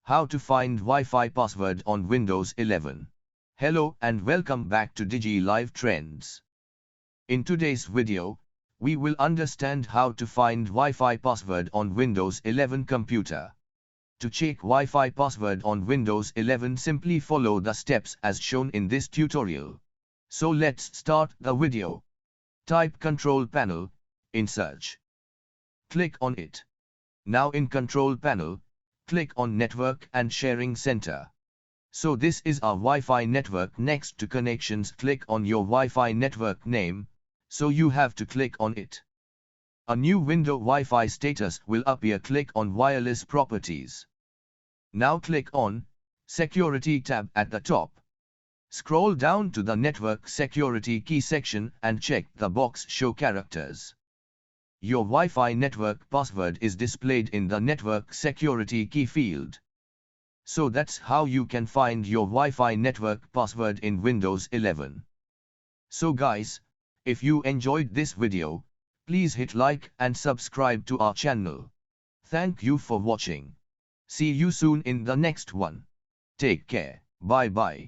How to find Wi-Fi password on Windows 11. Hello and welcome back to Digi Live Trends. In today's video, we will understand how to find Wi-Fi password on Windows 11 computer. To check Wi-Fi password on Windows 11, simply follow the steps as shown in this tutorial. So let's start the video. Type Control Panel in search. Click on it. Now in Control Panel, click on Network and Sharing Center. So this is our Wi-Fi network. Next to Connections, click on your Wi-Fi network name, so you have to click on it. A new window Wi-Fi status will appear. Click on Wireless Properties. Now click on Security tab at the top. Scroll down to the Network Security Key section and check the box Show Characters. Your Wi-Fi network password is displayed in the Network Security Key field. So that's how you can find your Wi-Fi network password in Windows 11. So guys, if you enjoyed this video, please hit like and subscribe to our channel. Thank you for watching. See you soon in the next one. Take care. Bye bye.